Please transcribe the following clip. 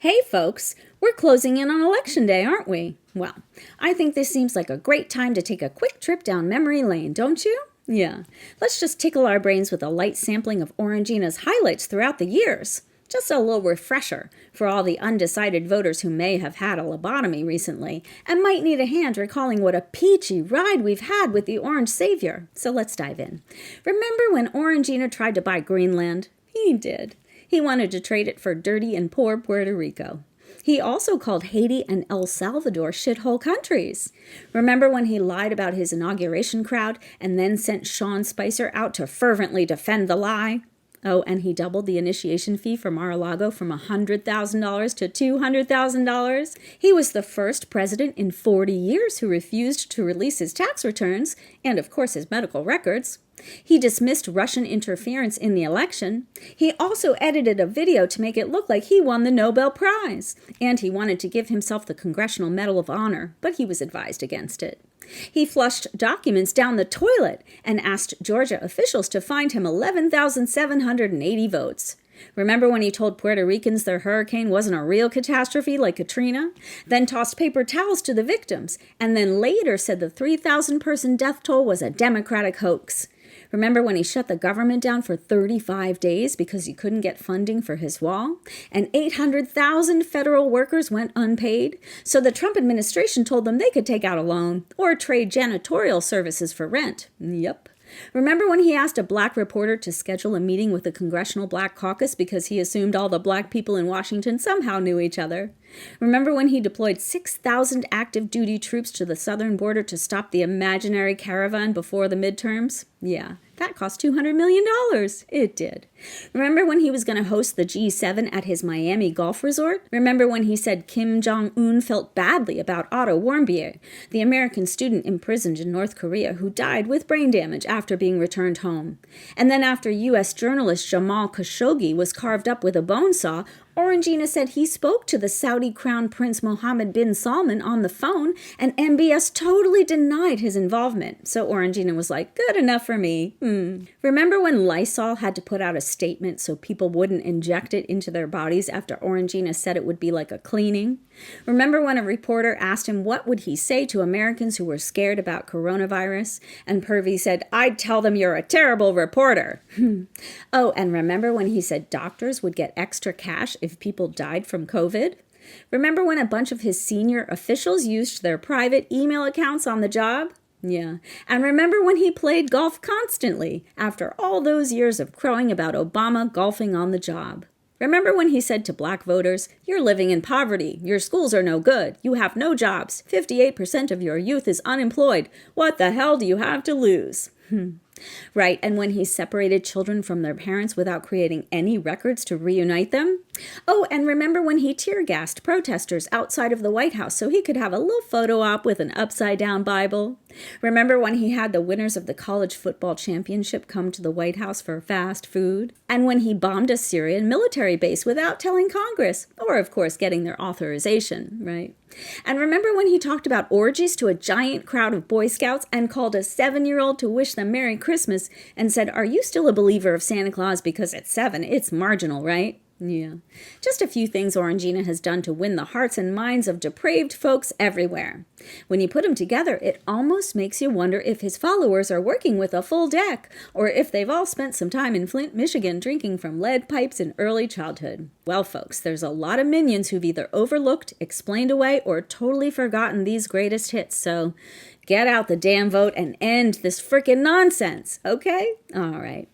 Hey folks, we're closing in on Election Day, aren't we? Well, I think this seems like a great time to take a quick trip down memory lane, don't you? Yeah, let's just tickle our brains with a light sampling of Orangina's highlights throughout the years. Just a little refresher for all the undecided voters who may have had a lobotomy recently and might need a hand recalling what a peachy ride we've had with the Orange Savior. So let's dive in. Remember when Orangina tried to buy Greenland? He did. He wanted to trade it for dirty and poor Puerto Rico. He also called Haiti and El Salvador shithole countries. Remember when he lied about his inauguration crowd and then sent Sean Spicer out to fervently defend the lie? Oh, and he doubled the initiation fee for Mar-a-Lago from $100,000 to $200,000. He was the first president in 40 years who refused to release his tax returns and, of course, his medical records. He dismissed Russian interference in the election. He also edited a video to make it look like he won the Nobel Prize. And he wanted to give himself the Congressional Medal of Honor, but he was advised against it. He flushed documents down the toilet and asked Georgia officials to find him 11,780 votes. Remember when he told Puerto Ricans their hurricane wasn't a real catastrophe like Katrina? Then tossed paper towels to the victims, and then later said the 3,000-person death toll was a Democratic hoax. Remember when he shut the government down for 35 days because he couldn't get funding for his wall? And 800,000 federal workers went unpaid? So the Trump administration told them they could take out a loan or trade janitorial services for rent. Yep. Remember when he asked a black reporter to schedule a meeting with the Congressional Black Caucus because he assumed all the black people in Washington somehow knew each other? Remember when he deployed 6,000 active duty troops to the southern border to stop the imaginary caravan before the midterms? Yeah, that cost $200 million. It did. Remember when he was going to host the G7 at his Miami golf resort? Remember when he said Kim Jong-un felt badly about Otto Warmbier, the American student imprisoned in North Korea who died with brain damage after being returned home? And then after U.S. journalist Jamal Khashoggi was carved up with a bone saw, Orangina said he spoke to the Saudi Crown Prince Mohammed bin Salman on the phone, and MBS totally denied his involvement. So Orangina was like, good enough for me. Remember when Lysol had to put out a statement so people wouldn't inject it into their bodies after Orangina said it would be like a cleaning? Remember when a reporter asked him what would he say to Americans who were scared about coronavirus? And Purvey said, I'd tell them you're a terrible reporter. Oh, and remember when he said doctors would get extra cash if people died from COVID? Remember when a bunch of his senior officials used their private email accounts on the job? Yeah. And remember when he played golf constantly after all those years of crowing about Obama golfing on the job? Remember when he said to black voters, you're living in poverty, your schools are no good, you have no jobs, 58% of your youth is unemployed, what the hell do you have to lose? Right, and when he separated children from their parents without creating any records to reunite them? Oh, and remember when he tear-gassed protesters outside of the White House so he could have a little photo op with an upside-down Bible? Remember when he had the winners of the college football championship come to the White House for fast food? And when he bombed a Syrian military base without telling Congress, or of course getting their authorization, right? And remember when he talked about orgies to a giant crowd of Boy Scouts and called a 7-year-old to wish them Merry Christmas and said, are you still a believer of Santa Claus? Because at 7, it's marginal, right? Yeah. Just a few things Orangina has done to win the hearts and minds of depraved folks everywhere. When you put them together, it almost makes you wonder if his followers are working with a full deck, or if they've all spent some time in Flint, Michigan drinking from lead pipes in early childhood. Well, folks, there's a lot of minions who've either overlooked, explained away, or totally forgotten these greatest hits, so get out the damn vote and end this frickin' nonsense, okay? All right.